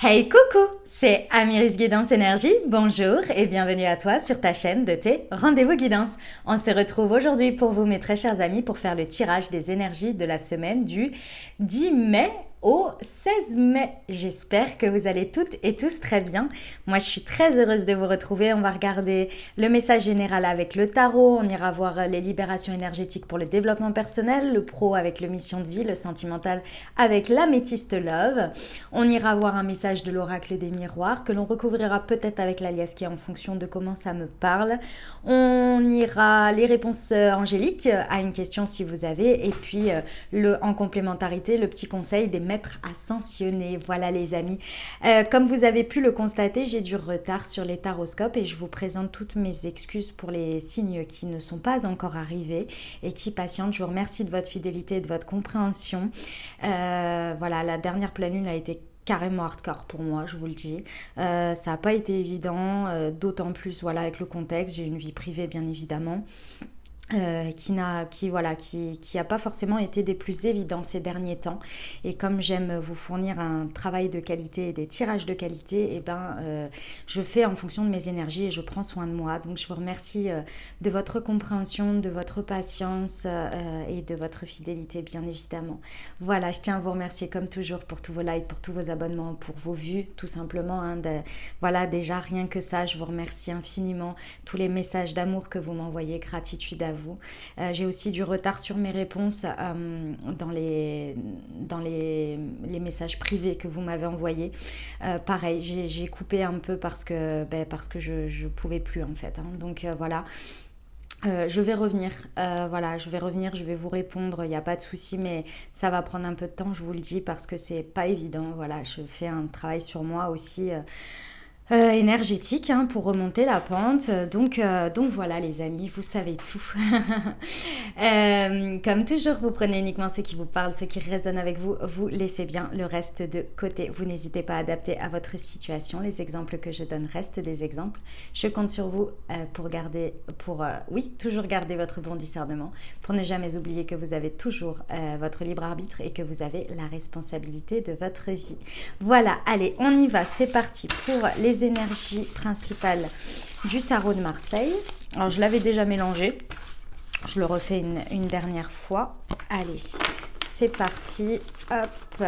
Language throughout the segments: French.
Hey coucou, c'est Amiris Guidance Énergie, bonjour et bienvenue à toi sur ta chaîne de tes rendez-vous guidance. On se retrouve aujourd'hui pour vous mes très chers amis pour faire le tirage des énergies de la semaine du 10 mai au 16 mai. J'espère que vous allez toutes et tous très bien. Moi je suis très heureuse de vous retrouver. On va regarder le message général avec le tarot, on ira voir les libérations énergétiques pour le développement personnel, le pro avec le mission de vie, le sentimental avec l'améthyste love. On ira voir un message de l'oracle des miroirs que l'on recouvrira peut-être avec l'alias qui est en fonction de comment ça me parle. On ira les réponses angéliques à une question si vous avez et puis en complémentarité le petit conseil des maîtres ascensionnés. Voilà les amis. Comme vous avez pu le constater, j'ai du retard sur les taroscopes et je vous présente toutes mes excuses pour les signes qui ne sont pas encore arrivés et qui patientent. Je vous remercie de votre fidélité et de votre compréhension. Voilà, la dernière pleine lune a été carrément hardcore pour moi, je vous le dis. Ça n'a pas été évident, d'autant plus voilà, avec le contexte. J'ai une vie privée, bien évidemment. Qui a pas forcément été des plus évidents ces derniers temps. Et comme j'aime vous fournir un travail de qualité et des tirages de qualité, je fais en fonction de mes énergies et je prends soin de moi. Donc je vous remercie de votre compréhension, de votre patience et de votre fidélité, bien évidemment. Voilà, je tiens à vous remercier comme toujours pour tous vos likes, pour tous vos abonnements, pour vos vues, tout simplement. Voilà, déjà rien que ça, je vous remercie infiniment. Tous les messages d'amour que vous m'envoyez, gratitude à vous. J'ai aussi du retard sur mes réponses dans les messages privés que vous m'avez envoyés. Pareil, j'ai coupé un peu parce que je pouvais plus en fait. Donc voilà. Je vais revenir, je vais vous répondre, il n'y a pas de souci, mais ça va prendre un peu de temps, je vous le dis, parce que c'est pas évident. Voilà, je fais un travail sur moi aussi énergétique pour remonter la pente. Donc voilà les amis, vous savez tout. Comme toujours, vous prenez uniquement ce qui vous parle, ce qui résonne avec vous, vous laissez bien le reste de côté. Vous n'hésitez pas à adapter à votre situation. Les exemples que je donne restent des exemples. Je compte sur vous toujours garder votre bon discernement, pour ne jamais oublier que vous avez toujours votre libre arbitre et que vous avez la responsabilité de votre vie. Voilà, allez, on y va, c'est parti pour les énergies principales du tarot de Marseille. Alors, je l'avais déjà mélangé. Je le refais une dernière fois. Allez, c'est parti. Hop,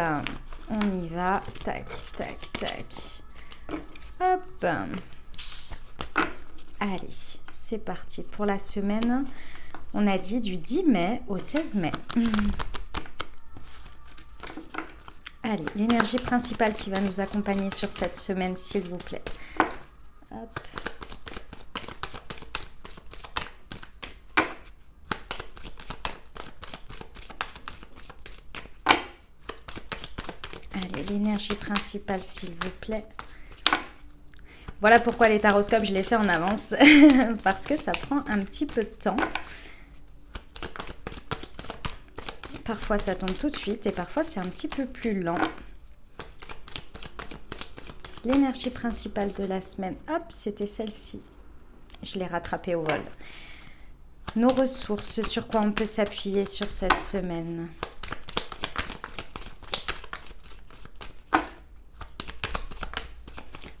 on y va. Tac, tac, tac. Hop. Allez, c'est parti. Pour la semaine, on a dit du 10 mai au 16 mai. Allez, l'énergie principale qui va nous accompagner sur cette semaine, s'il vous plaît. Hop. Allez, l'énergie principale, s'il vous plaît. Voilà pourquoi les taroscopes, je les fais en avance. Parce que ça prend un petit peu de temps. Parfois, ça tombe tout de suite et parfois, c'est un petit peu plus lent. L'énergie principale de la semaine, hop, c'était celle-ci. Je l'ai rattrapée au vol. Nos ressources, sur quoi on peut s'appuyer sur cette semaine.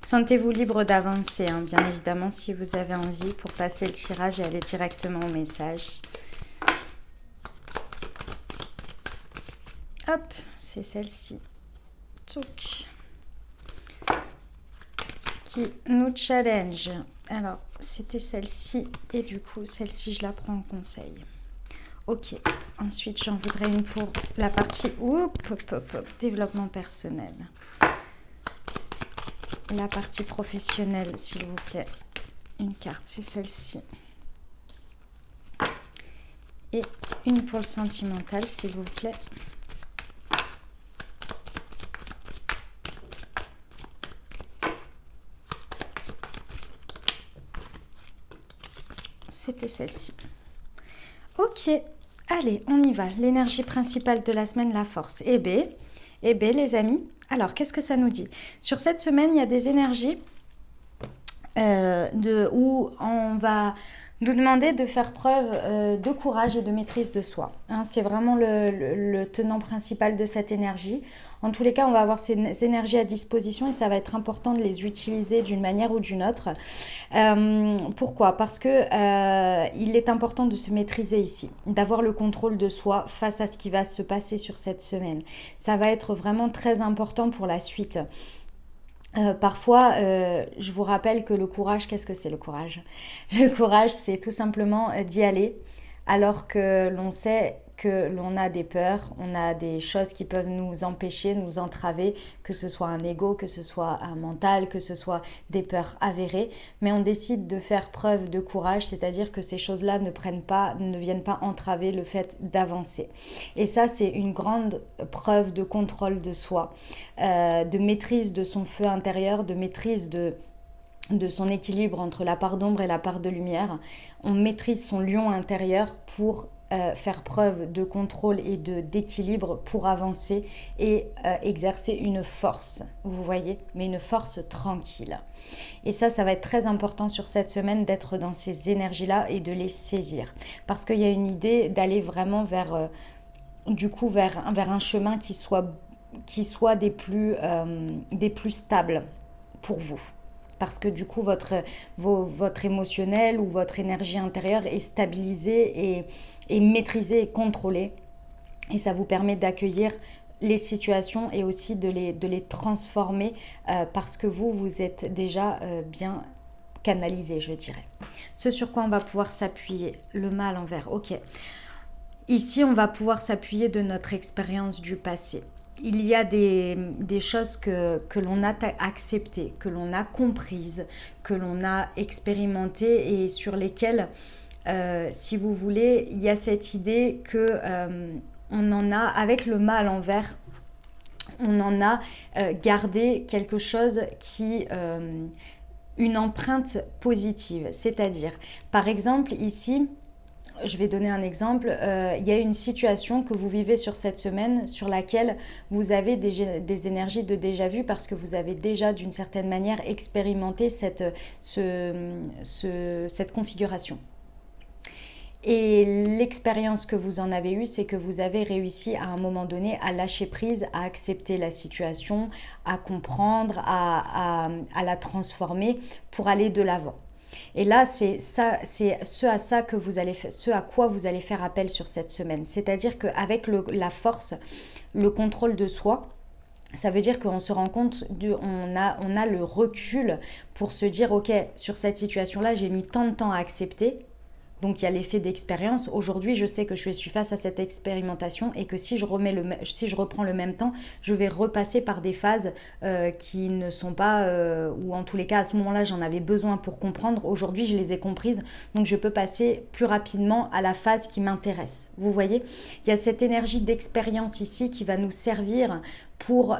Sentez-vous libre d'avancer, bien évidemment, si vous avez envie, pour passer le tirage et aller directement au message. Hop, c'est celle-ci. Ce qui nous challenge. Alors, c'était celle-ci. Et du coup, celle-ci, je la prends en conseil. Ok. Ensuite, j'en voudrais une pour la partie développement personnel. La partie professionnelle, s'il vous plaît. Une carte, c'est celle-ci. Et une pour le sentimental, s'il vous plaît. C'était celle-ci. Ok, allez, on y va. L'énergie principale de la semaine, la force. Eh bien, les amis, alors, qu'est-ce que ça nous dit? Sur cette semaine, il y a des énergies où on va Nous demander de faire preuve de courage et de maîtrise de soi. Hein, c'est vraiment le tenant principal de cette énergie. En tous les cas, on va avoir ces énergies à disposition et ça va être important de les utiliser d'une manière ou d'une autre. Pourquoi? Parce que il est important de se maîtriser ici, d'avoir le contrôle de soi face à ce qui va se passer sur cette semaine. Ça va être vraiment très important pour la suite. Parfois, je vous rappelle que le courage, qu'est-ce que c'est le courage? Le courage, c'est tout simplement d'y aller alors que l'on sait que l'on a des peurs, on a des choses qui peuvent nous empêcher, nous entraver, que ce soit un ego, que ce soit un mental, que ce soit des peurs avérées, mais on décide de faire preuve de courage, c'est-à-dire que ces choses-là ne viennent pas entraver le fait d'avancer. Et ça, c'est une grande preuve de contrôle de soi, de maîtrise de son feu intérieur, de maîtrise de son équilibre entre la part d'ombre et la part de lumière. On maîtrise son lion intérieur pour faire preuve de contrôle et d'équilibre pour avancer et exercer une force, vous voyez, mais une force tranquille. Et ça va être très important sur cette semaine d'être dans ces énergies-là et de les saisir. Parce qu'il y a une idée d'aller vraiment vers un chemin qui soit des plus stables pour vous. Parce que du coup, votre émotionnel ou votre énergie intérieure est stabilisée et maîtrisée et contrôlée. Et ça vous permet d'accueillir les situations et aussi de les transformer parce que vous êtes déjà bien canalisé, je dirais. Ce sur quoi on va pouvoir s'appuyer, le mal envers, ok. Ici, on va pouvoir s'appuyer de notre expérience du passé. Il y a des choses que l'on a acceptées, que l'on a comprises, que l'on a expérimentées et sur lesquelles, si vous voulez, il y a cette idée que on en a, avec le mal envers, on en a gardé quelque chose qui... une empreinte positive. C'est-à-dire, par exemple, ici... Je vais donner un exemple. Il y a une situation que vous vivez sur cette semaine sur laquelle vous avez des énergies de déjà-vu parce que vous avez déjà d'une certaine manière expérimenté cette configuration. Et l'expérience que vous en avez eue, c'est que vous avez réussi à un moment donné à lâcher prise, à accepter la situation, à comprendre, à la transformer pour aller de l'avant. Et là, c'est ce à quoi vous allez faire appel sur cette semaine. C'est-à-dire qu'avec la force, le contrôle de soi, ça veut dire qu'on se rend compte, on a le recul pour se dire, ok, sur cette situation-là, j'ai mis tant de temps à accepter. Donc il y a l'effet d'expérience. Aujourd'hui, je sais que je suis face à cette expérimentation et que si je reprends le même temps, je vais repasser par des phases qui ne sont pas, ou en tous les cas à ce moment-là, j'en avais besoin pour comprendre. Aujourd'hui, je les ai comprises, donc je peux passer plus rapidement à la phase qui m'intéresse. Vous voyez, il y a cette énergie d'expérience ici qui va nous servir pour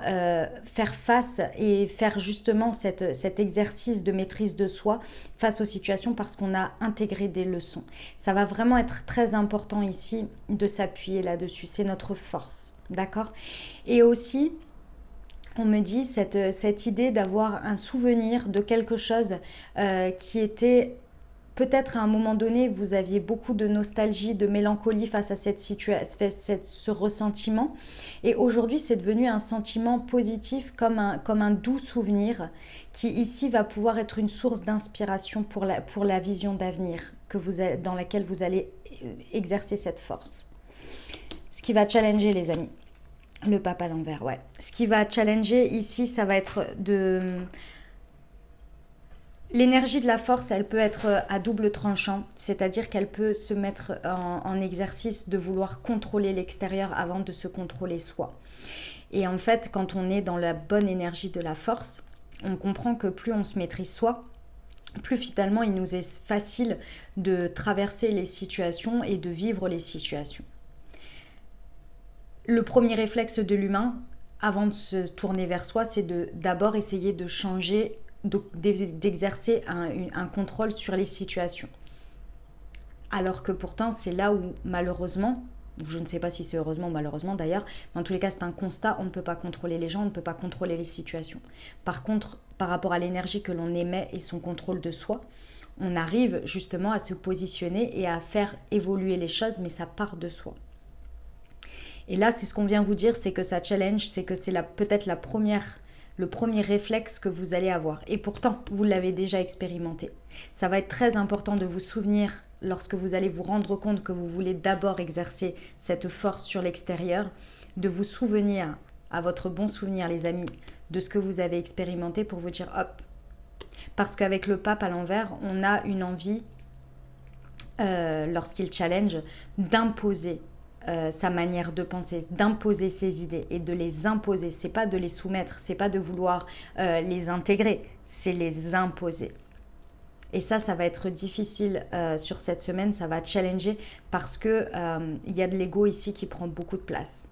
faire face et faire justement cet exercice de maîtrise de soi face aux situations parce qu'on a intégré des leçons. Ça va vraiment être très important ici de s'appuyer là-dessus. C'est notre force, d'accord? Et aussi, on me dit cette idée d'avoir un souvenir de quelque chose qui était... Peut-être à un moment donné, vous aviez beaucoup de nostalgie, de mélancolie face à cette situation, ce ressentiment. Et aujourd'hui, c'est devenu un sentiment positif comme un doux souvenir qui ici va pouvoir être une source d'inspiration pour la vision d'avenir dans laquelle vous allez exercer cette force. Ce qui va challenger les amis. Le pape à l'envers, ouais. Ce qui va challenger ici, ça va être de... L'énergie de la force, elle peut être à double tranchant, c'est-à-dire qu'elle peut se mettre en exercice de vouloir contrôler l'extérieur avant de se contrôler soi. Et en fait, quand on est dans la bonne énergie de la force, on comprend que plus on se maîtrise soi, plus finalement il nous est facile de traverser les situations et de vivre les situations. Le premier réflexe de l'humain, avant de se tourner vers soi, c'est d'abord essayer de changer, d'exercer un contrôle sur les situations. Alors que pourtant, c'est là où malheureusement, je ne sais pas si c'est heureusement ou malheureusement d'ailleurs, mais en tous les cas, c'est un constat, on ne peut pas contrôler les gens, on ne peut pas contrôler les situations. Par contre, par rapport à l'énergie que l'on émet et son contrôle de soi, on arrive justement à se positionner et à faire évoluer les choses, mais ça part de soi. Et là, c'est ce qu'on vient vous dire, c'est que ça challenge, c'est que c'est peut-être le premier réflexe que vous allez avoir. Et pourtant, vous l'avez déjà expérimenté. Ça va être très important de vous souvenir, lorsque vous allez vous rendre compte que vous voulez d'abord exercer cette force sur l'extérieur, de vous souvenir, à votre bon souvenir les amis, de ce que vous avez expérimenté pour vous dire hop. Parce qu'avec le pape à l'envers, on a une envie, lorsqu'il challenge, d'imposer sa manière de penser, d'imposer ses idées et de les imposer. C'est pas de les soumettre, c'est pas de vouloir les intégrer, c'est les imposer. Et ça va être difficile sur cette semaine, ça va challenger parce que il y a de l'ego ici qui prend beaucoup de place.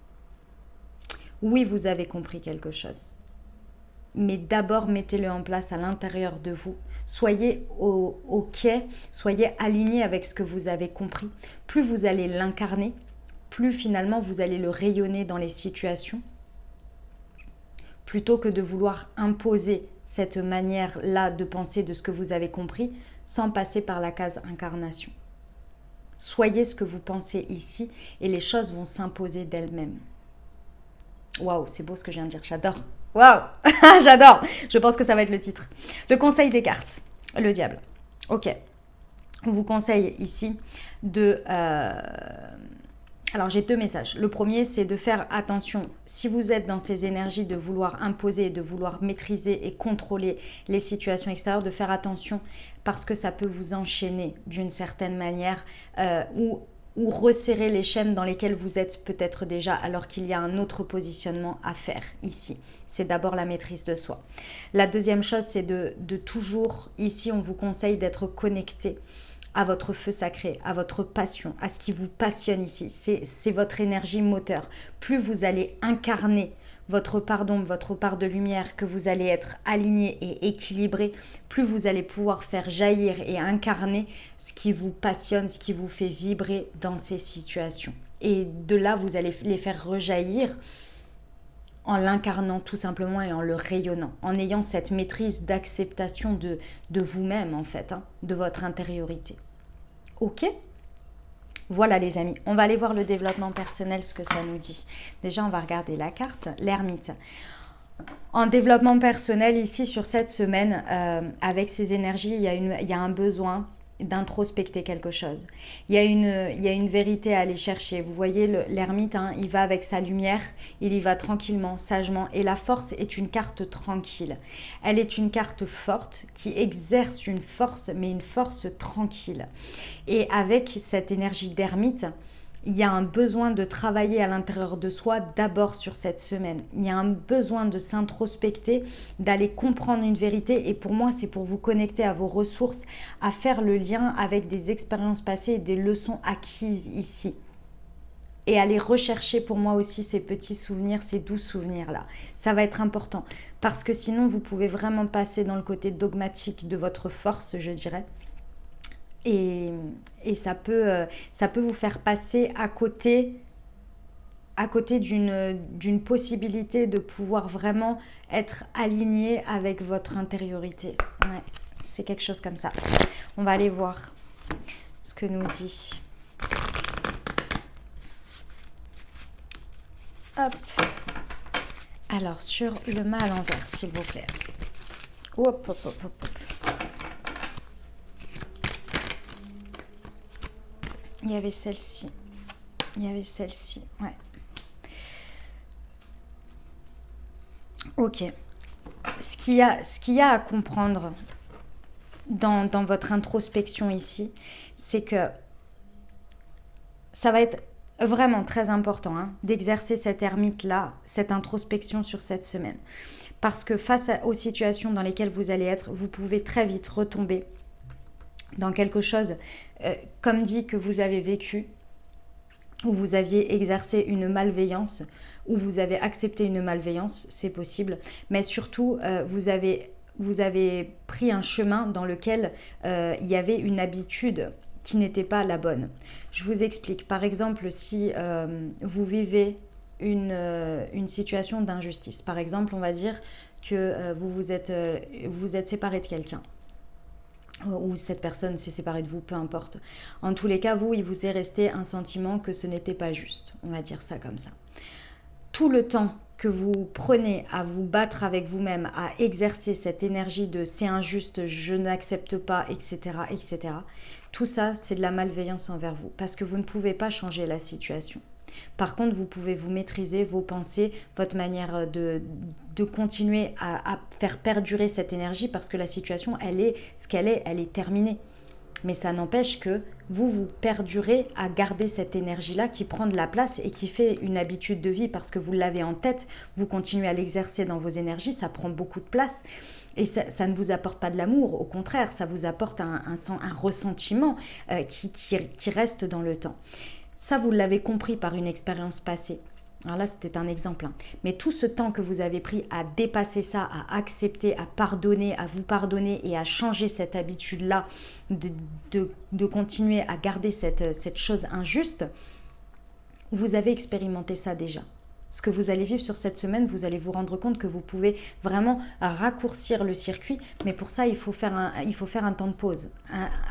Oui, vous avez compris quelque chose. Mais d'abord, mettez-le en place à l'intérieur de vous. Soyez au quai, soyez aligné avec ce que vous avez compris. Plus vous allez l'incarner, plus finalement vous allez le rayonner dans les situations, plutôt que de vouloir imposer cette manière-là de penser de ce que vous avez compris, sans passer par la case incarnation. Soyez ce que vous pensez ici et les choses vont s'imposer d'elles-mêmes. Waouh, c'est beau ce que je viens de dire, j'adore. Waouh, j'adore. Je pense que ça va être le titre. Le conseil des cartes, le diable. Ok, on vous conseille ici de... Alors j'ai deux messages. Le premier, c'est de faire attention. Si vous êtes dans ces énergies de vouloir imposer, de vouloir maîtriser et contrôler les situations extérieures, de faire attention parce que ça peut vous enchaîner d'une certaine manière ou resserrer les chaînes dans lesquelles vous êtes peut-être déjà alors qu'il y a un autre positionnement à faire ici. C'est d'abord la maîtrise de soi. La deuxième chose, c'est de toujours, ici on vous conseille d'être connecté à votre feu sacré, à votre passion, à ce qui vous passionne ici. C'est votre énergie moteur. Plus vous allez incarner votre part d'ombre, votre part de lumière, que vous allez être aligné et équilibré, plus vous allez pouvoir faire jaillir et incarner ce qui vous passionne, ce qui vous fait vibrer dans ces situations. Et de là, vous allez les faire rejaillir en l'incarnant tout simplement et en le rayonnant, en ayant cette maîtrise d'acceptation de vous-même en fait, de votre intériorité. Ok ? Voilà les amis, on va aller voir le développement personnel, ce que ça nous dit. Déjà, on va regarder la carte, l'ermite. En développement personnel, ici, sur cette semaine, avec ces énergies, il y a un besoin d'introspecter quelque chose. Il y a une vérité à aller chercher. Vous voyez, l'ermite, il va avec sa lumière, il y va tranquillement, sagement. Et la force est une carte tranquille. Elle est une carte forte qui exerce une force, mais une force tranquille. Et avec cette énergie d'ermite, il y a un besoin de travailler à l'intérieur de soi d'abord sur cette semaine. Il y a un besoin de s'introspecter, d'aller comprendre une vérité. Et pour moi, c'est pour vous connecter à vos ressources, à faire le lien avec des expériences passées et des leçons acquises ici. Et aller rechercher pour moi aussi ces petits souvenirs, ces doux souvenirs-là. Ça va être important. Parce que sinon, vous pouvez vraiment passer dans le côté dogmatique de votre force, je dirais. Et ça peut vous faire passer à côté d'une possibilité de pouvoir vraiment être aligné avec votre intériorité. Ouais, c'est quelque chose comme ça. On va aller voir ce que nous dit. Hop. Alors, sur le mât à l'envers, s'il vous plaît. Hop, hop, hop, hop, hop. Il y avait celle-ci. Ouais. Ok. Ce qu'il y a à comprendre dans votre introspection ici, c'est que ça va être vraiment très important d'exercer cette ermite-là, cette introspection sur cette semaine. Parce que face aux situations dans lesquelles vous allez être, vous pouvez très vite retomber dans quelque chose, comme dit, que vous avez vécu, où vous aviez exercé une malveillance, où vous avez accepté une malveillance, c'est possible, mais surtout, vous avez pris un chemin dans lequel il y avait une habitude qui n'était pas la bonne. Je vous explique. Par exemple, si vous vivez une situation d'injustice, par exemple, on va dire que vous êtes séparé de quelqu'un. ou cette personne s'est séparée de vous, peu importe. En tous les cas, vous, il vous est resté un sentiment que ce n'était pas juste. On va dire ça comme ça. Tout le temps que vous prenez à vous battre avec vous-même, à exercer cette énergie de c'est injuste, je n'accepte pas, etc., etc., tout ça, c'est de la malveillance envers vous parce que vous ne pouvez pas changer la situation. Par contre, vous pouvez vous maîtriser vos pensées, votre manière de continuer à faire perdurer cette énergie parce que la situation, elle est ce qu'elle est, elle est terminée. Mais ça n'empêche que vous perdurez à garder cette énergie-là qui prend de la place et qui fait une habitude de vie parce que vous l'avez en tête, vous continuez à l'exercer dans vos énergies, ça prend beaucoup de place et ça ne vous apporte pas de l'amour, au contraire, ça vous apporte un ressentiment qui reste dans le temps. Ça, vous l'avez compris par une expérience passée. Alors là, c'était un exemple. Mais tout ce temps que vous avez pris à dépasser ça, à accepter, à pardonner, à vous pardonner et à changer cette habitude-là de continuer à garder cette chose injuste, vous avez expérimenté ça déjà. Ce que vous allez vivre sur cette semaine, vous allez vous rendre compte que vous pouvez vraiment raccourcir le circuit. Mais pour ça, il faut faire un temps de pause,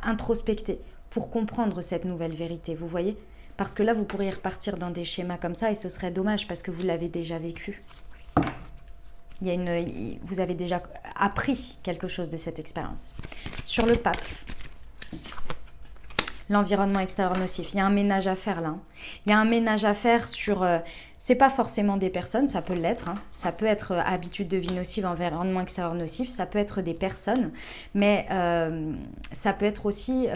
introspecter pour comprendre cette nouvelle vérité. Vous voyez ? Parce que là, vous pourriez repartir dans des schémas comme ça et ce serait dommage parce que vous l'avez déjà vécu. Vous avez déjà appris quelque chose de cette expérience. Sur le pape, l'environnement extérieur nocif, il y a un ménage à faire là. Il y a un ménage à faire sur... c'est pas forcément des personnes, ça peut l'être. Ça peut être habitude de vie nocive, environnement extérieur nocif, ça peut être des personnes. Mais ça peut être aussi,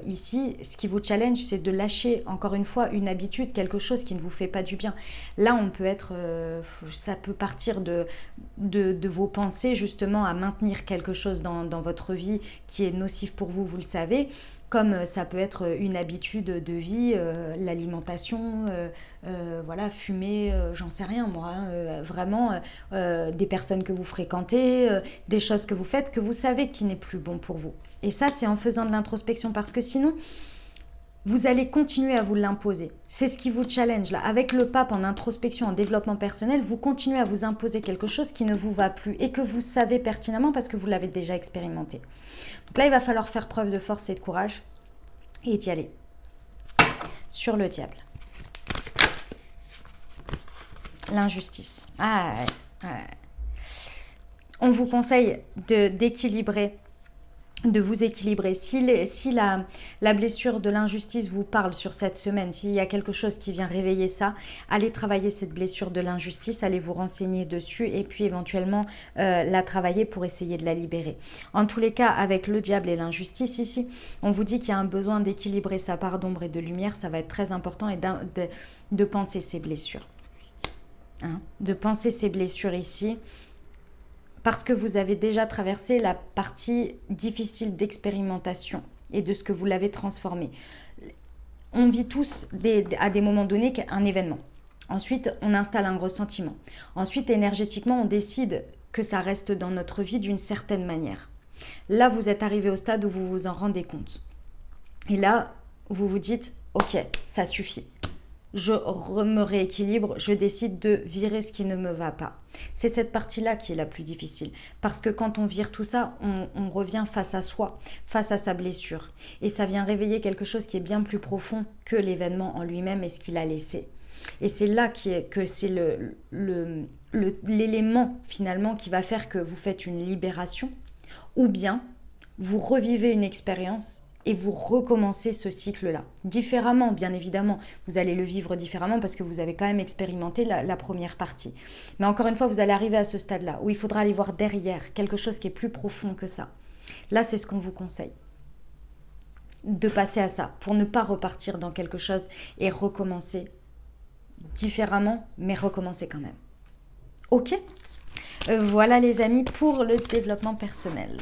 ici, ce qui vous challenge, c'est de lâcher, encore une fois, une habitude, quelque chose qui ne vous fait pas du bien. Là, on peut être... ça peut partir de vos pensées, justement, à maintenir quelque chose dans votre vie qui est nocif pour vous, vous le savez. Comme ça peut être une habitude de vie, l'alimentation, voilà, fumer, j'en sais rien moi, vraiment des personnes que vous fréquentez, des choses que vous faites que vous savez qui n'est plus bon pour vous. Et ça, c'est en faisant de l'introspection parce que sinon, vous allez continuer à vous l'imposer. C'est ce qui vous challenge là. Avec le pape en introspection, en développement personnel, vous continuez à vous imposer quelque chose qui ne vous va plus et que vous savez pertinemment parce que vous l'avez déjà expérimenté. Donc là, il va falloir faire preuve de force et de courage et d'y aller. Sur le diable. L'injustice. On vous conseille d'équilibrer, de vous équilibrer. Si la blessure de l'injustice vous parle sur cette semaine, s'il y a quelque chose qui vient réveiller ça, allez travailler cette blessure de l'injustice, allez vous renseigner dessus et puis éventuellement la travailler pour essayer de la libérer. En tous les cas, avec le diable et l'injustice ici, on vous dit qu'il y a un besoin d'équilibrer sa part d'ombre et de lumière, ça va être très important et de penser ces blessures. De penser ces blessures ici, parce que vous avez déjà traversé la partie difficile d'expérimentation et de ce que vous l'avez transformé. On vit tous à des moments donnés un événement. Ensuite, on installe un ressentiment. Ensuite, énergétiquement, on décide que ça reste dans notre vie d'une certaine manière. Là, vous êtes arrivé au stade où vous vous en rendez compte. Et là, vous vous dites, ok, ça suffit. Je me rééquilibre, je décide de virer ce qui ne me va pas. C'est cette partie-là qui est la plus difficile. Parce que quand on vire tout ça, on revient face à soi, face à sa blessure. Et ça vient réveiller quelque chose qui est bien plus profond que l'événement en lui-même et ce qu'il a laissé. Et c'est là que c'est l'élément finalement qui va faire que vous faites une libération. Ou bien, vous revivez une expérience et vous recommencez ce cycle-là. Différemment, bien évidemment. Vous allez le vivre différemment parce que vous avez quand même expérimenté la première partie. Mais encore une fois, vous allez arriver à ce stade-là où il faudra aller voir derrière quelque chose qui est plus profond que ça. Là, c'est ce qu'on vous conseille. De passer à ça pour ne pas repartir dans quelque chose et recommencer différemment, mais recommencer quand même. Ok ? Voilà les amis pour le développement personnel.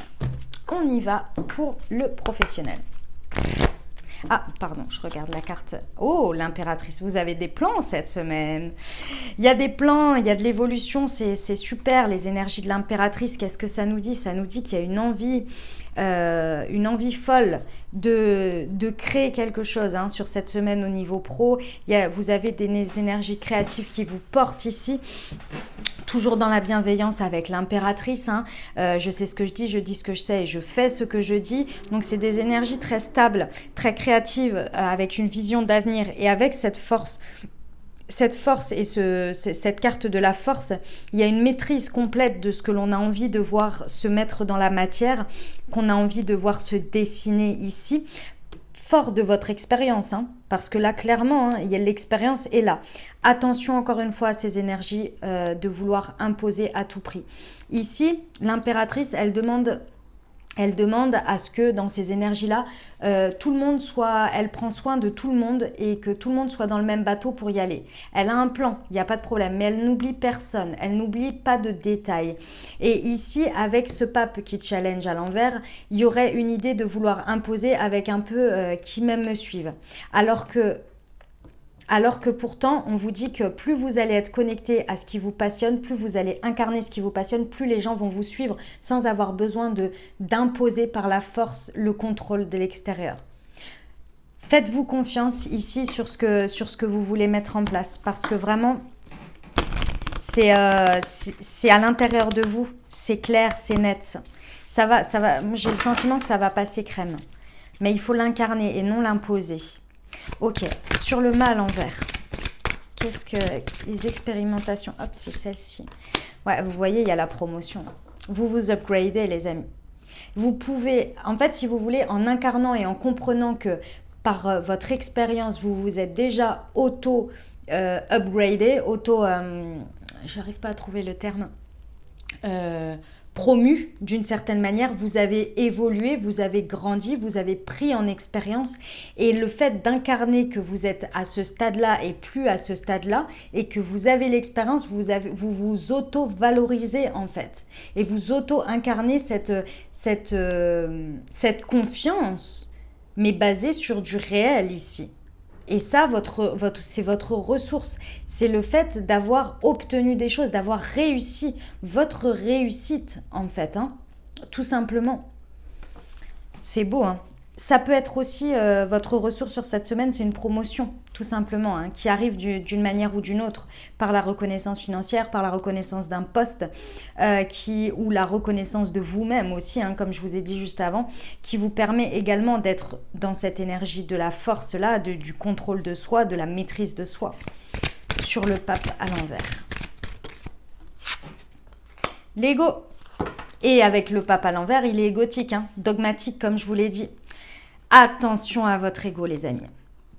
On y va pour le professionnel. Ah, pardon, je regarde la carte. Oh, l'impératrice, vous avez des plans cette semaine. Il y a des plans, il y a de l'évolution, c'est super. Les énergies de l'impératrice, qu'est-ce que ça nous dit? Ça nous dit qu'il y a une envie folle de créer quelque chose sur cette semaine au niveau pro. Vous avez des énergies créatives qui vous portent ici. toujours dans la bienveillance avec l'impératrice, hein. Je sais ce que je dis ce que je sais et je fais ce que je dis. Donc c'est des énergies très stables, très créatives, avec une vision d'avenir et avec cette force et cette carte de la force, il y a une maîtrise complète de ce que l'on a envie de voir se mettre dans la matière, qu'on a envie de voir se dessiner ici, fort de votre expérience, hein, parce que là, clairement, hein, l'expérience est là. Attention encore une fois à ces énergies de vouloir imposer à tout prix. Ici, l'impératrice, elle demande à ce que dans ces énergies-là, tout le monde elle prend soin de tout le monde et que tout le monde soit dans le même bateau pour y aller. Elle a un plan, il n'y a pas de problème, mais elle n'oublie personne, elle n'oublie pas de détails. Et ici, avec ce pape qui challenge à l'envers, il y aurait une idée de vouloir imposer avec un peu qui même me suivent. Alors que pourtant, on vous dit que plus vous allez être connecté à ce qui vous passionne, plus vous allez incarner ce qui vous passionne, plus les gens vont vous suivre sans avoir besoin d'imposer par la force le contrôle de l'extérieur. Faites-vous confiance ici sur ce que vous voulez mettre en place parce que vraiment, c'est à l'intérieur de vous, c'est clair, c'est net. Ça va, j'ai le sentiment que ça va passer crème. Mais il faut l'incarner et non l'imposer. Ok, sur le mât à l'envers, qu'est-ce que les expérimentations? Hop, c'est celle-ci. Ouais, vous voyez, il y a la promotion. Vous vous upgradez, les amis. Vous pouvez, en fait, si vous voulez, en incarnant et en comprenant que par votre expérience, vous vous êtes déjà auto-upgradé, j'arrive pas à trouver le terme, promu d'une certaine manière, vous avez évolué, vous avez grandi, vous avez pris en expérience et le fait d'incarner que vous êtes à ce stade-là et plus à ce stade-là et que vous avez l'expérience, vous vous auto-valorisez en fait et vous auto-incarnez cette confiance mais basée sur du réel ici. Et ça, c'est votre ressource. C'est le fait d'avoir obtenu des choses, d'avoir réussi. Votre réussite, en fait. Hein, tout simplement. C'est beau, hein. Ça peut être aussi votre ressource sur cette semaine, c'est une promotion, tout simplement, hein, qui arrive d'une manière ou d'une autre, par la reconnaissance financière, par la reconnaissance d'un poste, ou la reconnaissance de vous-même aussi, hein, comme je vous ai dit juste avant, qui vous permet également d'être dans cette énergie de la force-là, du contrôle de soi, de la maîtrise de soi, sur le pape à l'envers. L'ego. Et avec le pape à l'envers, il est égotique, hein, dogmatique, comme je vous l'ai dit. Attention à votre ego, les amis.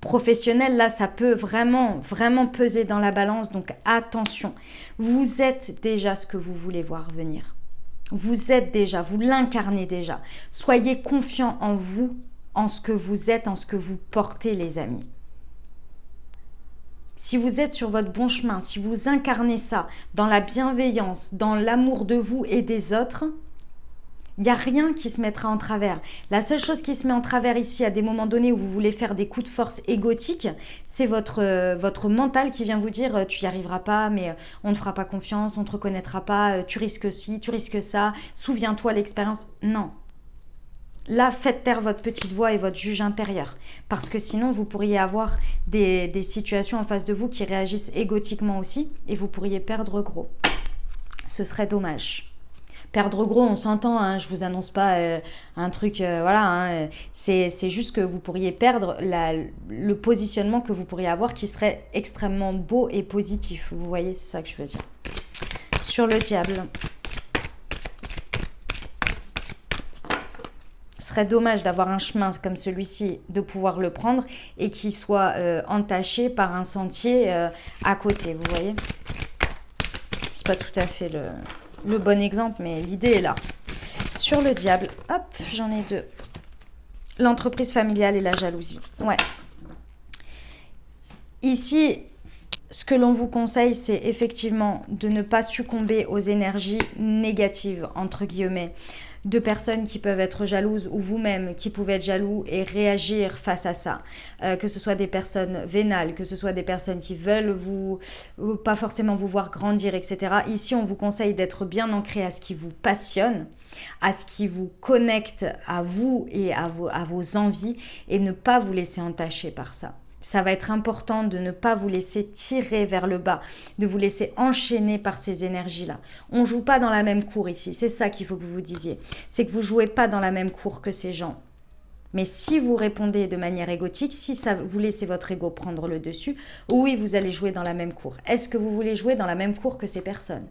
Professionnel, là, ça peut vraiment, vraiment peser dans la balance. Donc, attention. Vous êtes déjà ce que vous voulez voir venir. Vous êtes déjà, vous l'incarnez déjà. Soyez confiants en vous, en ce que vous êtes, en ce que vous portez, les amis. Si vous êtes sur votre bon chemin, si vous incarnez ça dans la bienveillance, dans l'amour de vous et des autres, il n'y a rien qui se mettra en travers. La seule chose qui se met en travers ici, à des moments donnés où vous voulez faire des coups de force égotiques, c'est votre mental qui vient vous dire « tu n'y arriveras pas, mais on ne te fera pas confiance, on ne te reconnaîtra pas, tu risques ci, tu risques ça, souviens-toi l'expérience. » Non. Là, faites taire votre petite voix et votre juge intérieur. Parce que sinon, vous pourriez avoir des situations en face de vous qui réagissent égotiquement aussi et vous pourriez perdre gros. Ce serait dommage. Perdre gros, on s'entend, hein, je vous annonce pas un truc, voilà, hein, c'est juste que vous pourriez perdre le positionnement que vous pourriez avoir qui serait extrêmement beau et positif. Vous voyez, c'est ça que je veux dire. Sur le diable. Ce serait dommage d'avoir un chemin comme celui-ci, de pouvoir le prendre et qui soit entaché par un sentier à côté, vous voyez. C'est pas tout à fait le bon exemple, mais l'idée est là. Sur le diable, hop, j'en ai deux. L'entreprise familiale et la jalousie. Ouais. Ici, ce que l'on vous conseille, c'est effectivement de ne pas succomber aux énergies négatives, entre guillemets, de personnes qui peuvent être jalouses ou vous-même qui pouvez être jaloux et réagir face à ça. Que ce soit des personnes vénales, que ce soit des personnes qui veulent pas forcément vous voir grandir, etc. Ici, on vous conseille d'être bien ancré à ce qui vous passionne, à ce qui vous connecte à vous et à vos envies et ne pas vous laisser entacher par ça. Ça va être important de ne pas vous laisser tirer vers le bas, de vous laisser enchaîner par ces énergies-là. On ne joue pas dans la même cour ici, c'est ça qu'il faut que vous vous disiez. C'est que vous ne jouez pas dans la même cour que ces gens. Mais si vous répondez de manière égotique, si ça, vous laissez votre ego prendre le dessus, oui, vous allez jouer dans la même cour. Est-ce que vous voulez jouer dans la même cour que ces personnes ?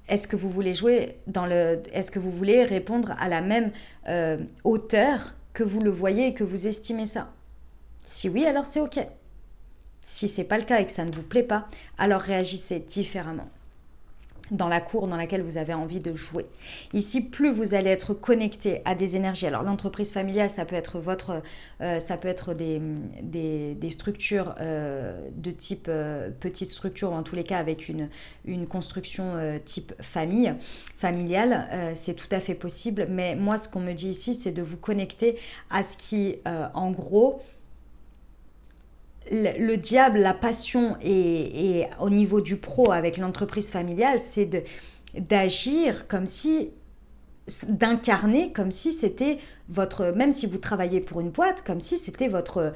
Est-ce que vous voulez est-ce que vous voulez répondre à la même hauteur que vous le voyez et que vous estimez ça ? Si oui, alors c'est ok. Si c'est pas le cas et que ça ne vous plaît pas, alors réagissez différemment dans la cour dans laquelle vous avez envie de jouer. Ici, plus vous allez être connecté à des énergies. Alors l'entreprise familiale, ça peut être ça peut être des structures de type petite structure, ou en tous les cas avec une construction type familiale. C'est tout à fait possible. Mais moi, ce qu'on me dit ici, c'est de vous connecter à ce qui, en gros, le diable, la passion et au niveau du pro avec l'entreprise familiale, c'est d'agir comme si, d'incarner comme si c'était même si vous travaillez pour une boîte, comme si c'était votre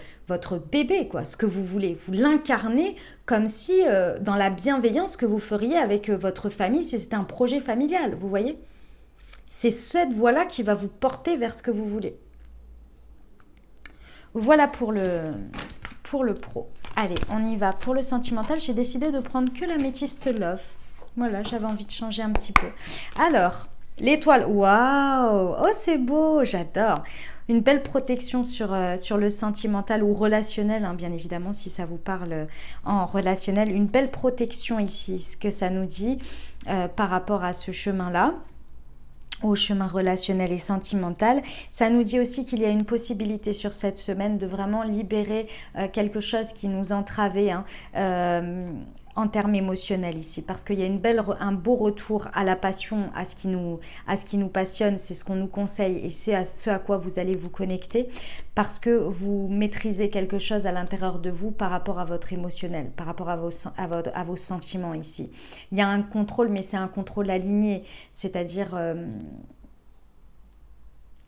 bébé, quoi, ce que vous voulez. Vous l'incarnez comme si, dans la bienveillance que vous feriez avec votre famille, si c'était un projet familial, vous voyez ? C'est cette voie-là qui va vous porter vers ce que vous voulez. Voilà pour le pro. Allez, on y va. Pour le sentimental, j'ai décidé de prendre que la métiste Love. Voilà, j'avais envie de changer un petit peu. Alors, l'étoile. Waouh! Oh, c'est beau! J'adore. Une belle protection sur le sentimental ou relationnel, hein, bien évidemment, si ça vous parle en relationnel. Une belle protection ici, ce que ça nous dit par rapport à ce chemin-là, au chemin relationnel et sentimental. Ça nous dit aussi qu'il y a une possibilité sur cette semaine de vraiment libérer quelque chose qui nous entravait en termes émotionnels ici, parce qu'il y a un beau retour à la passion, à ce qui nous passionne, c'est ce qu'on nous conseille et c'est à ce à quoi vous allez vous connecter, parce que vous maîtrisez quelque chose à l'intérieur de vous par rapport à votre émotionnel, par rapport à vos sentiments ici. Il y a un contrôle, mais c'est un contrôle aligné, c'est-à-dire...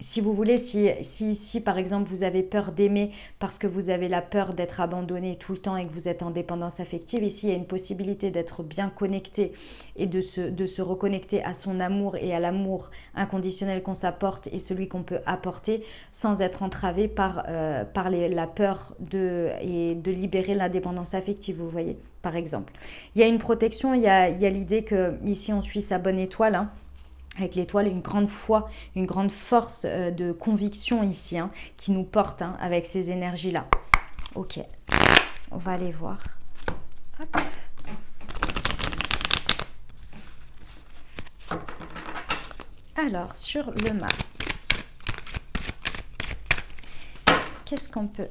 si vous voulez, si par exemple vous avez peur d'aimer parce que vous avez la peur d'être abandonné tout le temps et que vous êtes en dépendance affective, ici il y a une possibilité d'être bien connecté et de se reconnecter à son amour et à l'amour inconditionnel qu'on s'apporte et celui qu'on peut apporter sans être entravé par la peur et de libérer l'indépendance affective, vous voyez, par exemple. Il y a une protection, il y a l'idée que ici on suit sa bonne étoile, hein. Avec l'étoile, une grande foi, une grande force de conviction ici, hein, qui nous porte avec ces énergies-là. Ok, on va aller voir. Hop. Alors, sur le mât, qu'est-ce qu'on peut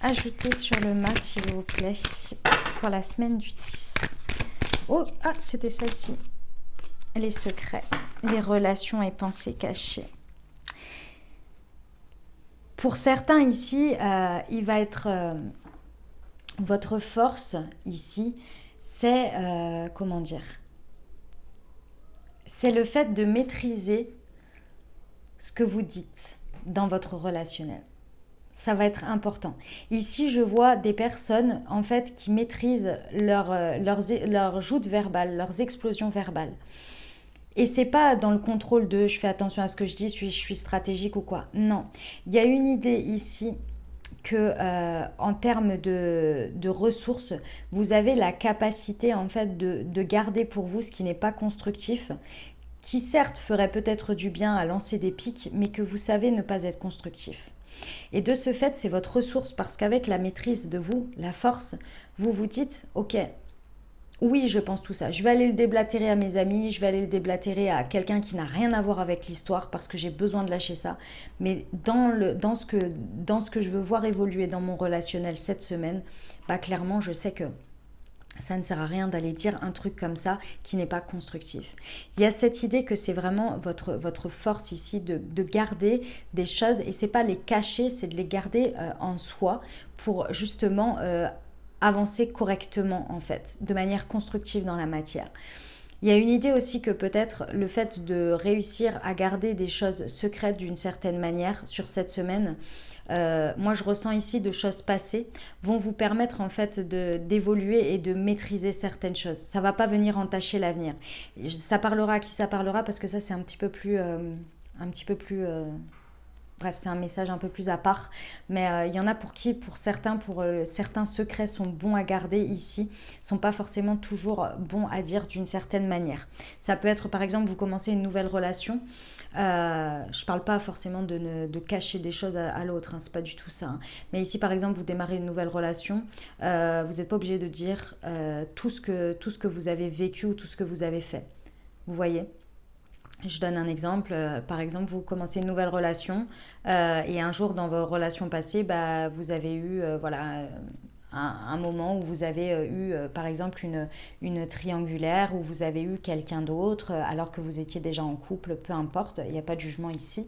ajouter sur le mât, s'il vous plaît, pour la semaine du 10 ? Oh, c'était celle-ci. Les secrets, les relations et pensées cachées. Pour certains ici, il va être votre force ici, c'est comment dire ? C'est le fait de maîtriser ce que vous dites dans votre relationnel. Ça va être important. Ici, je vois des personnes en fait qui maîtrisent leurs joutes verbales, leurs explosions verbales. Et c'est pas dans le contrôle de je fais attention à ce que je dis, je suis stratégique ou quoi. Non, il y a une idée ici que en termes de ressources, vous avez la capacité en fait de garder pour vous ce qui n'est pas constructif, qui certes ferait peut-être du bien à lancer des pics, mais que vous savez ne pas être constructif. Et de ce fait, c'est votre ressource parce qu'avec la maîtrise de vous, la force, vous vous dites ok. Oui, je pense tout ça. Je vais aller le déblatérer à mes amis, je vais aller le déblatérer à quelqu'un qui n'a rien à voir avec l'histoire parce que j'ai besoin de lâcher ça. Mais dans ce que je veux voir évoluer dans mon relationnel cette semaine, clairement, je sais que ça ne sert à rien d'aller dire un truc comme ça qui n'est pas constructif. Il y a cette idée que c'est vraiment votre force ici de garder des choses et c'est pas les cacher, c'est de les garder en soi pour justement avancer correctement en fait, de manière constructive dans la matière. Il y a une idée aussi que peut-être le fait de réussir à garder des choses secrètes d'une certaine manière sur cette semaine, moi je ressens ici de choses passées, vont vous permettre en fait d'évoluer et de maîtriser certaines choses. Ça va pas venir entacher l'avenir. Ça parlera à qui ça parlera parce que ça c'est un petit peu plus... Bref, c'est un message un peu plus à part. Mais il y en a pour qui, pour certains, certains secrets sont bons à garder ici, sont pas forcément toujours bons à dire d'une certaine manière. Ça peut être, par exemple, vous commencez une nouvelle relation. Je parle pas forcément de cacher des choses à l'autre, hein, c'est pas du tout ça. Hein. Mais ici, par exemple, vous démarrez une nouvelle relation, vous n'êtes pas obligé de dire tout ce que vous avez vécu ou tout ce que vous avez fait. Vous voyez? Je donne un exemple. Par exemple, vous commencez une nouvelle relation et un jour dans vos relations passées, bah, vous avez eu un moment où vous avez eu, par exemple, une triangulaire, où vous avez eu quelqu'un d'autre alors que vous étiez déjà en couple, peu importe, il n'y a pas de jugement ici.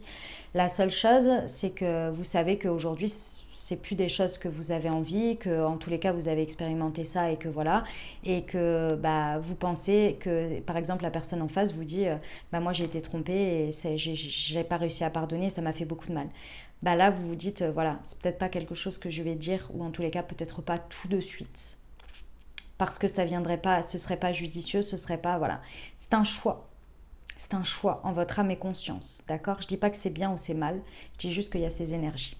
La seule chose, c'est que vous savez qu'aujourd'hui, c'est plus des choses que vous avez envie, que en tous les cas vous avez expérimenté ça et que voilà, et que bah, vous pensez que par exemple la personne en face vous dit bah moi j'ai été trompée et j'ai pas réussi à pardonner, ça m'a fait beaucoup de mal. Bah là vous vous dites voilà, c'est peut-être pas quelque chose que je vais dire ou en tous les cas peut-être pas tout de suite. Parce que ça viendrait pas, ce serait pas judicieux, ce serait pas voilà. C'est un choix. C'est un choix en votre âme et conscience, d'accord? Je dis pas que c'est bien ou c'est mal, je dis juste qu'il y a ces énergies.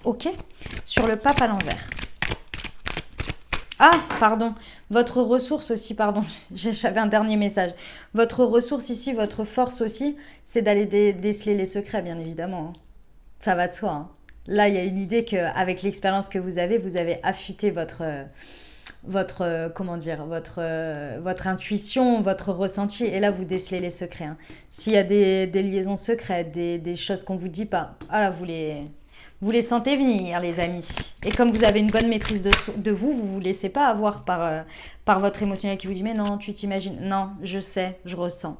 Ok? Sur le pape à l'envers. Ah, pardon. Votre ressource aussi, pardon. J'avais un dernier message. Votre ressource ici, votre force aussi, c'est d'aller déceler les secrets, bien évidemment. Hein. Ça va de soi. Hein. Là, il y a une idée qu'avec l'expérience que vous avez affûté comment dire, votre intuition, votre ressenti. Et là, vous décelez les secrets. Hein. S'il y a des liaisons secrètes, des choses qu'on ne vous dit pas, ah là, vous les sentez venir, les amis. Et comme vous avez une bonne maîtrise de vous, vous ne vous laissez pas avoir par votre émotionnel qui vous dit « Mais non, tu t'imagines. » Non, je sais, je ressens.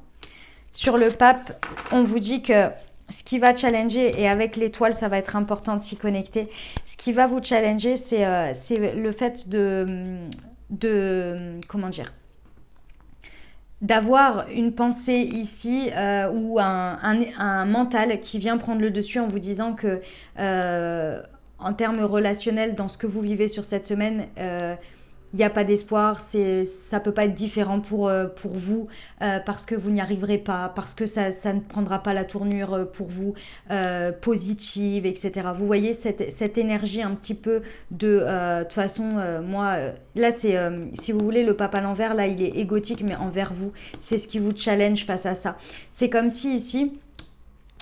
Sur le pape, on vous dit que ce qui va challenger, et avec l'étoile, ça va être important de s'y connecter, ce qui va vous challenger, c'est le fait comment dire, d'avoir une pensée ici ou un mental qui vient prendre le dessus en vous disant que en termes relationnels, dans ce que vous vivez sur cette semaine, il n'y a pas d'espoir, ça peut pas être différent pour vous parce que vous n'y arriverez pas, parce que ça ne prendra pas la tournure pour vous positive, etc. Vous voyez cette énergie un petit peu de toute façon, moi, là c'est, si vous voulez, le pape à l'envers, là il est égotique mais envers vous, c'est ce qui vous challenge face à ça. C'est comme si ici,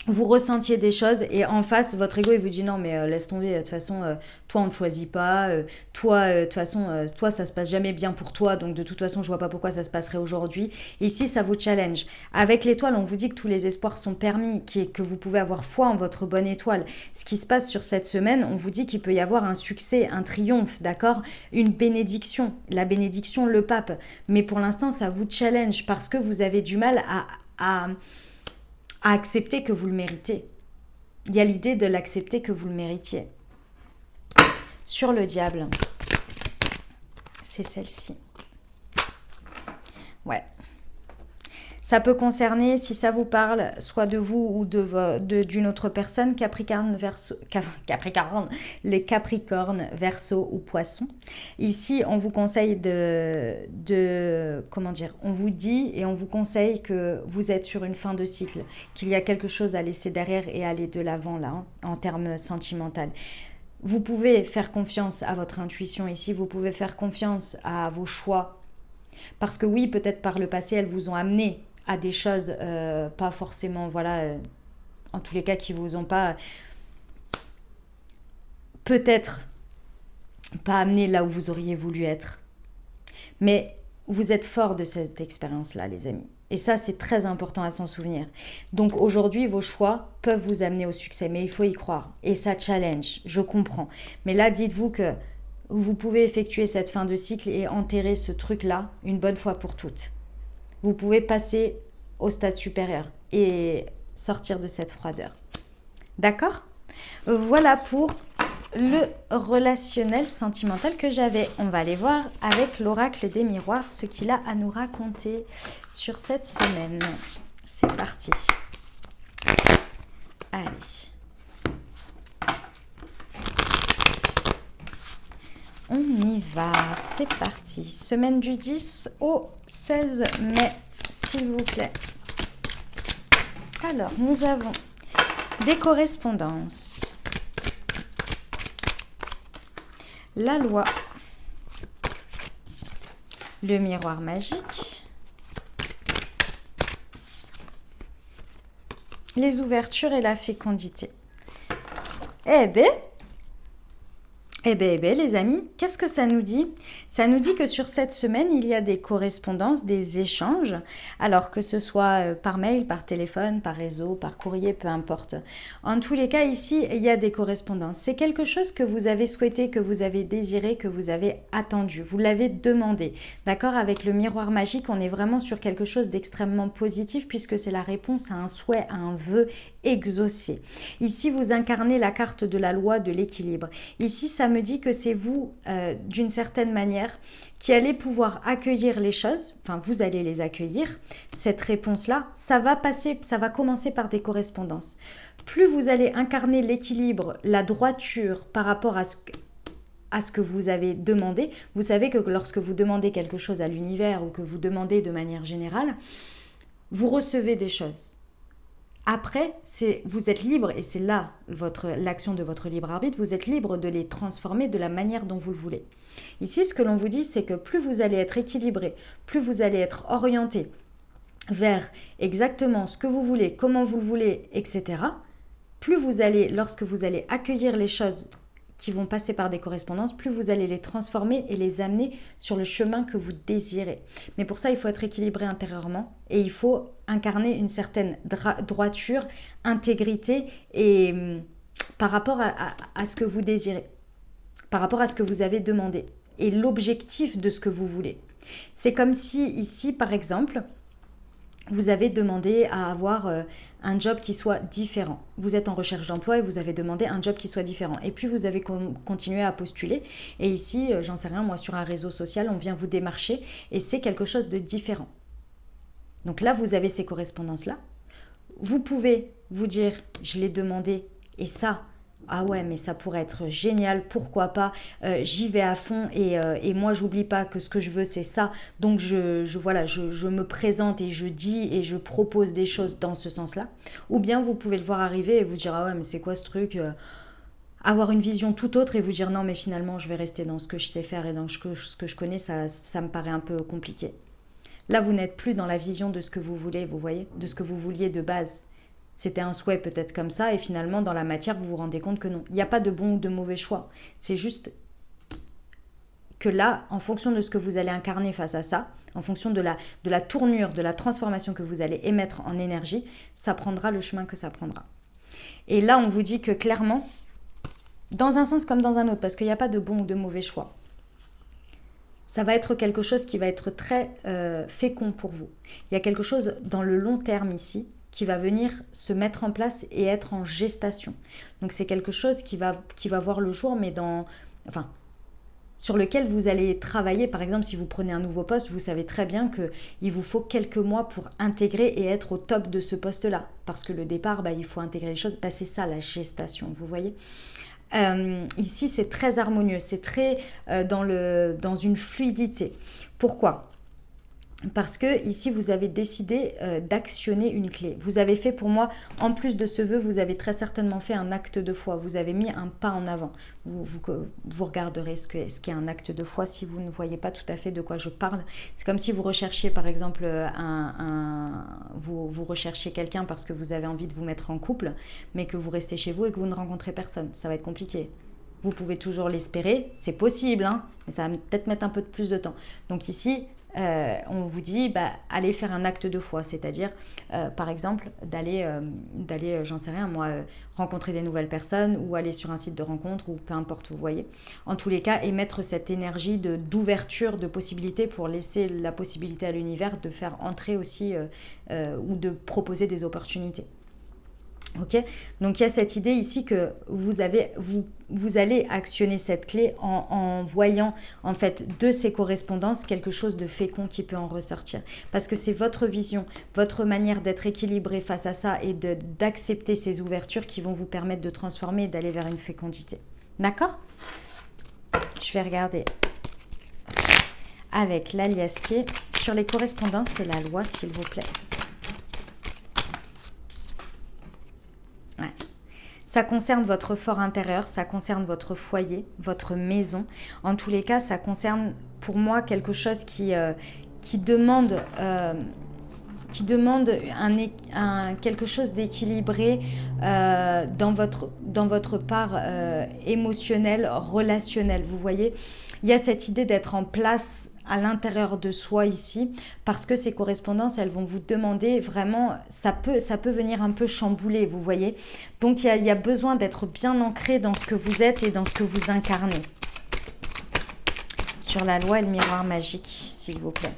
vous ressentiez des choses et en face, votre ego, il vous dit non, mais laisse tomber, de toute façon, toi, on ne choisit pas, toi, de toute façon, toi, ça se passe jamais bien pour toi, donc de toute façon, je vois pas pourquoi ça se passerait aujourd'hui. Ici, ça vous challenge. Avec l'étoile, on vous dit que tous les espoirs sont permis, que vous pouvez avoir foi en votre bonne étoile. Ce qui se passe sur cette semaine, on vous dit qu'il peut y avoir un succès, un triomphe, d'accord? Une bénédiction, la bénédiction, le pape. Mais pour l'instant, ça vous challenge parce que vous avez du mal à accepter que vous le méritez. Il y a l'idée de l'accepter que vous le méritiez. Sur le diable, c'est celle-ci. Ouais. Ça peut concerner, si ça vous parle, soit de vous ou d'une autre personne, Capricorne, les Capricornes, Verseau ou Poisson. Ici, on vous conseille comment dire, on vous dit et on vous conseille que vous êtes sur une fin de cycle, qu'il y a quelque chose à laisser derrière et aller de l'avant là, hein, en termes sentimentaux. Vous pouvez faire confiance à votre intuition ici, vous pouvez faire confiance à vos choix. Parce que oui, peut-être par le passé, elles vous ont amené à des choses pas forcément, voilà, en tous les cas qui vous ont pas, peut-être pas amené là où vous auriez voulu être. Mais vous êtes fort de cette expérience-là, les amis. Et ça, c'est très important à s'en souvenir. Donc aujourd'hui, vos choix peuvent vous amener au succès, mais il faut y croire. Et ça challenge, je comprends. Mais là, dites-vous que vous pouvez effectuer cette fin de cycle et enterrer ce truc-là une bonne fois pour toutes. Vous pouvez passer au stade supérieur et sortir de cette froideur. D'accord ? Voilà pour le relationnel sentimental que j'avais. On va aller voir avec l'oracle des miroirs ce qu'il a à nous raconter sur cette semaine. C'est parti. Allez. On y va, c'est parti. Semaine du 10 au 16 mai, s'il vous plaît. Alors, nous avons des correspondances. La loi. Le miroir magique. Les ouvertures et la fécondité. Eh ben, les amis, qu'est-ce que ça nous dit? Ça nous dit que sur cette semaine, il y a des correspondances, des échanges, alors que ce soit par mail, par téléphone, par réseau, par courrier, peu importe. En tous les cas, ici, il y a des correspondances. C'est quelque chose que vous avez souhaité, que vous avez désiré, que vous avez attendu. Vous l'avez demandé. D'accord? Avec le miroir magique, on est vraiment sur quelque chose d'extrêmement positif puisque c'est la réponse à un souhait, à un vœu exaucé. Ici, vous incarnez la carte de la loi de l'équilibre. Ici, ça me dit que c'est vous, d'une certaine manière, qui allez pouvoir accueillir les choses, enfin, vous allez les accueillir. Cette réponse-là, ça va commencer par des correspondances. Plus vous allez incarner l'équilibre, la droiture par rapport à ce que vous avez demandé, vous savez que lorsque vous demandez quelque chose à l'univers ou que vous demandez de manière générale, vous recevez des choses. Après, vous êtes libre, et c'est là l'action de votre libre arbitre, vous êtes libre de les transformer de la manière dont vous le voulez. Ici, ce que l'on vous dit, c'est que plus vous allez être équilibré, plus vous allez être orienté vers exactement ce que vous voulez, comment vous le voulez, etc., plus vous allez, lorsque vous allez accueillir les choses qui vont passer par des correspondances, plus vous allez les transformer et les amener sur le chemin que vous désirez. Mais pour ça, il faut être équilibré intérieurement et il faut incarner une certaine droiture, intégrité et par rapport à ce que vous désirez, par rapport à ce que vous avez demandé et l'objectif de ce que vous voulez. C'est comme si ici, par exemple, vous avez demandé à avoir un job qui soit différent. Vous êtes en recherche d'emploi et vous avez demandé un job qui soit différent. Et puis vous avez continué à postuler. Et ici, j'en sais rien, moi sur un réseau social, on vient vous démarcher et c'est quelque chose de différent. Donc là, vous avez ces correspondances-là. Vous pouvez vous dire, je l'ai demandé et ça, ah ouais, mais ça pourrait être génial, pourquoi pas, j'y vais à fond et moi j'oublie pas que ce que je veux c'est ça, donc je me présente et je dis et je propose des choses dans ce sens-là. Ou bien vous pouvez le voir arriver et vous dire ah ouais mais c'est quoi ce truc, avoir une vision tout autre et vous dire non mais finalement je vais rester dans ce que je sais faire et dans ce que je connais, ça me paraît un peu compliqué. Là vous n'êtes plus dans la vision de ce que vous voulez, vous voyez, de ce que vous vouliez de base. C'était un souhait peut-être comme ça et finalement dans la matière vous vous rendez compte que non. Il n'y a pas de bon ou de mauvais choix. C'est juste que là, en fonction de ce que vous allez incarner face à ça, en fonction de la tournure, de la transformation que vous allez émettre en énergie, ça prendra le chemin que ça prendra. Et là on vous dit que clairement, dans un sens comme dans un autre, parce qu'il n'y a pas de bon ou de mauvais choix, ça va être quelque chose qui va être très fécond pour vous. Il y a quelque chose dans le long terme ici qui va venir se mettre en place et être en gestation. Donc c'est quelque chose qui va voir le jour, mais sur lequel vous allez travailler. Par exemple, si vous prenez un nouveau poste, vous savez très bien qu'il vous faut quelques mois pour intégrer et être au top de ce poste-là. Parce que le départ, il faut intégrer les choses. C'est ça la gestation, vous voyez. Ici, c'est très harmonieux, c'est très dans une fluidité. Pourquoi ? Parce que ici, vous avez décidé d'actionner une clé. Vous avez fait pour moi, en plus de ce vœu, vous avez très certainement fait un acte de foi. Vous avez mis un pas en avant. Vous regarderez ce qu'est un acte de foi si vous ne voyez pas tout à fait de quoi je parle. C'est comme si vous recherchiez par exemple vous recherchiez quelqu'un parce que vous avez envie de vous mettre en couple, mais que vous restez chez vous et que vous ne rencontrez personne. Ça va être compliqué. Vous pouvez toujours l'espérer, c'est possible, hein, mais ça va peut-être mettre un peu plus de temps. Donc ici, on vous dit allez faire un acte de foi, c'est-à-dire par exemple d'aller j'en sais rien moi, rencontrer des nouvelles personnes ou aller sur un site de rencontre ou peu importe, vous voyez. En tous les cas, émettre cette énergie d'ouverture, de possibilité pour laisser la possibilité à l'univers de faire entrer aussi ou de proposer des opportunités. Ok, donc il y a cette idée ici que vous allez actionner cette clé en voyant en fait de ces correspondances quelque chose de fécond qui peut en ressortir. Parce que c'est votre vision, votre manière d'être équilibré face à ça et d'accepter ces ouvertures qui vont vous permettre de transformer et d'aller vers une fécondité. D'accord? Je vais regarder avec l'aliasqué sur les correspondances et la loi, s'il vous plaît. Ouais. Ça concerne votre fort intérieur, ça concerne votre foyer, votre maison. En tous les cas, ça concerne pour moi quelque chose qui demande, quelque chose d'équilibré dans votre part émotionnelle, relationnelle. Vous voyez, il y a cette idée d'être en place à l'intérieur de soi ici, parce que ces correspondances, elles vont vous demander vraiment, ça peut venir un peu chambouler, vous voyez. Donc il y a besoin d'être bien ancré dans ce que vous êtes et dans ce que vous incarnez. Sur la loi et le miroir magique, s'il vous plaît.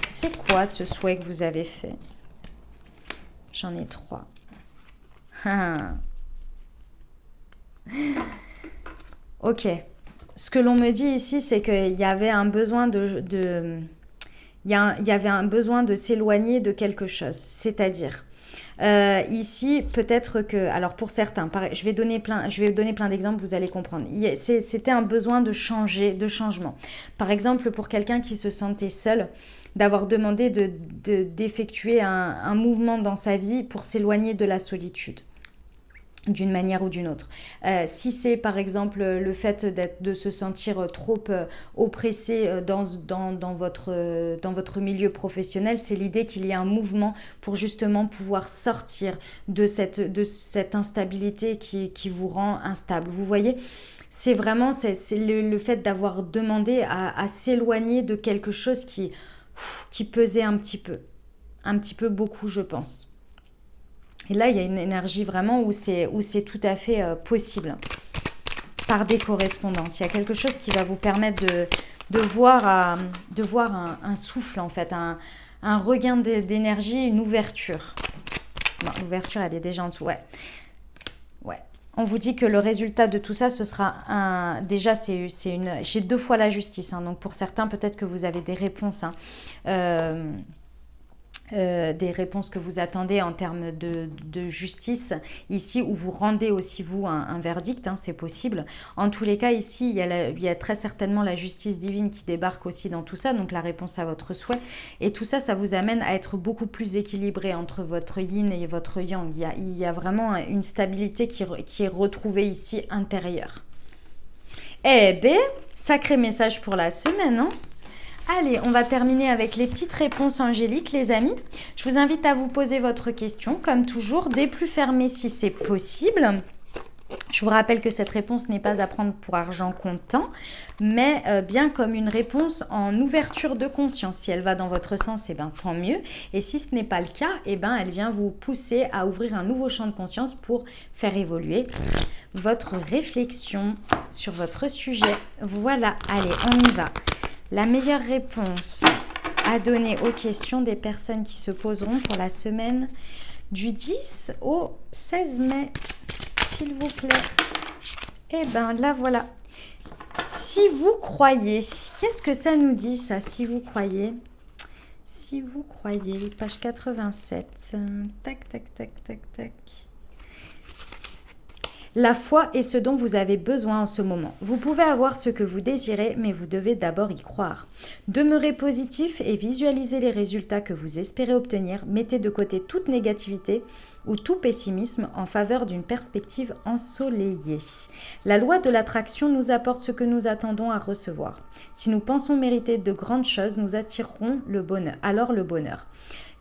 C'est quoi ce souhait que vous avez fait? J'en ai 3. Ok. Ce que l'on me dit ici, c'est qu'il y avait un besoin il y avait un besoin de s'éloigner de quelque chose. C'est-à-dire, ici, peut-être que... Alors, pour certains, je vais donner plein d'exemples, vous allez comprendre. C'était un besoin de changement. Par exemple, pour quelqu'un qui se sentait seul, d'avoir demandé d'effectuer un mouvement dans sa vie pour s'éloigner de la solitude, d'une manière ou d'une autre. Si c'est par exemple le fait de se sentir trop oppressé dans votre milieu professionnel, c'est l'idée qu'il y a un mouvement pour justement pouvoir sortir de cette instabilité qui vous rend instable. Vous voyez, c'est vraiment le fait d'avoir demandé à s'éloigner de quelque chose qui pesait un petit peu beaucoup, je pense. Et là, il y a une énergie vraiment où c'est tout à fait possible par des correspondances. Il y a quelque chose qui va vous permettre de voir un souffle, en fait, un regain d'énergie, une ouverture. Non, l'ouverture, elle est déjà en dessous, ouais. On vous dit que le résultat de tout ça, ce sera déjà, j'ai 2 fois la justice. Hein, donc, pour certains, peut-être que vous avez des réponses. Des réponses que vous attendez en termes de justice ici, où vous rendez aussi vous un verdict, hein, c'est possible. En tous les cas, ici, il y a très certainement la justice divine qui débarque aussi dans tout ça, donc la réponse à votre souhait. Et tout ça, ça vous amène à être beaucoup plus équilibré entre votre yin et votre yang. Il y a vraiment une stabilité qui est retrouvée ici intérieure. Eh bien, sacré message pour la semaine, hein. Allez, on va terminer avec les petites réponses angéliques, les amis. Je vous invite à vous poser votre question, comme toujours, des plus fermés si c'est possible. Je vous rappelle que cette réponse n'est pas à prendre pour argent comptant, mais bien comme une réponse en ouverture de conscience. Si elle va dans votre sens, eh ben, tant mieux. Et si ce n'est pas le cas, eh ben, elle vient vous pousser à ouvrir un nouveau champ de conscience pour faire évoluer votre réflexion sur votre sujet. Voilà, allez, on y va. La meilleure réponse à donner aux questions des personnes qui se poseront pour la semaine du 10 au 16 mai, s'il vous plaît. Eh bien, là, voilà. Si vous croyez, qu'est-ce que ça nous dit, ça, si vous croyez? Si vous croyez, page 87. Tac, tac, tac, tac, tac. La foi est ce dont vous avez besoin en ce moment. Vous pouvez avoir ce que vous désirez, mais vous devez d'abord y croire. Demeurez positif et visualisez les résultats que vous espérez obtenir. Mettez de côté toute négativité ou tout pessimisme en faveur d'une perspective ensoleillée. La loi de l'attraction nous apporte ce que nous attendons à recevoir. Si nous pensons mériter de grandes choses, nous attirerons le bonheur.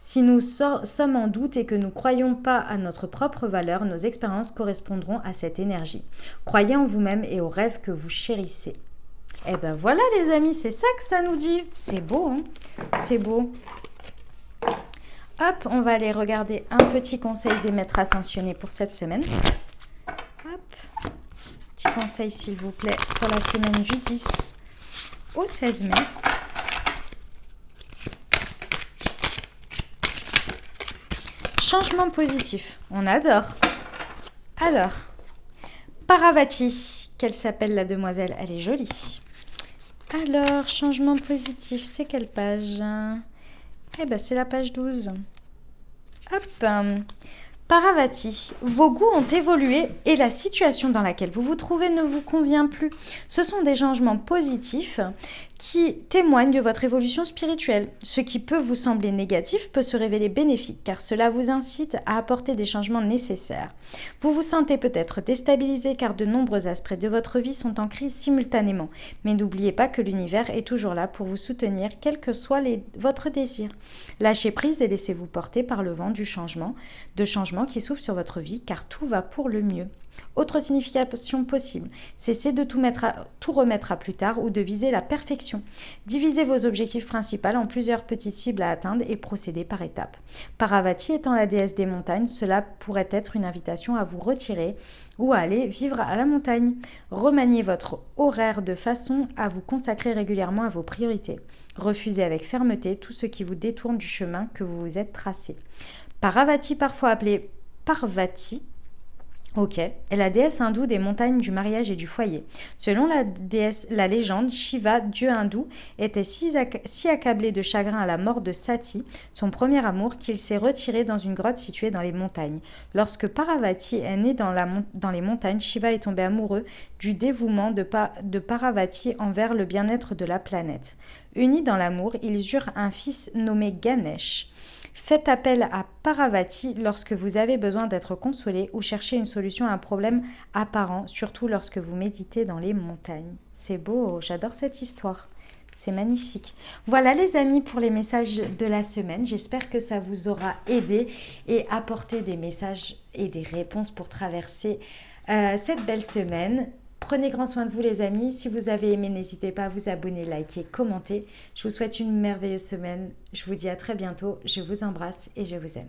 Si nous sommes en doute et que nous ne croyons pas à notre propre valeur, nos expériences correspondront à cette énergie. Croyez en vous-même et aux rêves que vous chérissez. Et ben voilà les amis, c'est ça que ça nous dit. C'est beau, hein? C'est beau. Hop, on va aller regarder un petit conseil des maîtres ascensionnés pour cette semaine. Hop, petit conseil s'il vous plaît pour la semaine du 10 au 16 mai. Changement positif, on adore. Alors, Paravati, qu'elle s'appelle la demoiselle, elle est jolie. Alors, changement positif, c'est quelle page? Eh ben, c'est la page 12. Hop. Paravati, vos goûts ont évolué et la situation dans laquelle vous vous trouvez ne vous convient plus. Ce sont des changements positifs qui témoignent de votre évolution spirituelle. Ce qui peut vous sembler négatif peut se révéler bénéfique car cela vous incite à apporter des changements nécessaires. Vous vous sentez peut-être déstabilisé car de nombreux aspects de votre vie sont en crise simultanément. Mais n'oubliez pas que l'univers est toujours là pour vous soutenir quel que soit votre désir. Lâchez prise et laissez-vous porter par le vent du changement, qui souffle sur votre vie car tout va pour le mieux. Autre signification possible, cessez de tout remettre à plus tard ou de viser la perfection. Divisez vos objectifs principaux en plusieurs petites cibles à atteindre et procédez par étapes. Paravati étant la déesse des montagnes, cela pourrait être une invitation à vous retirer ou à aller vivre à la montagne. Remaniez votre horaire de façon à vous consacrer régulièrement à vos priorités. Refusez avec fermeté tout ce qui vous détourne du chemin que vous vous êtes tracé. Paravati, parfois appelée Parvati, est la déesse hindoue des montagnes, du mariage et du foyer. Selon la légende, Shiva, dieu hindou, était si accablé de chagrin à la mort de Sati, son premier amour, qu'il s'est retiré dans une grotte située dans les montagnes. Lorsque Paravati est née dans les montagnes, Shiva est tombé amoureux du dévouement de Paravati envers le bien-être de la planète. Unis dans l'amour, ils eurent un fils nommé Ganesh. Faites appel à Paravati lorsque vous avez besoin d'être consolé ou cherchez une solution à un problème apparent, surtout lorsque vous méditez dans les montagnes. C'est beau, j'adore cette histoire. C'est magnifique. Voilà les amis pour les messages de la semaine. J'espère que ça vous aura aidé et apporté des messages et des réponses pour traverser cette belle semaine. Prenez grand soin de vous les amis. Si vous avez aimé, n'hésitez pas à vous abonner, liker, commenter. Je vous souhaite une merveilleuse semaine. Je vous dis à très bientôt. Je vous embrasse et je vous aime.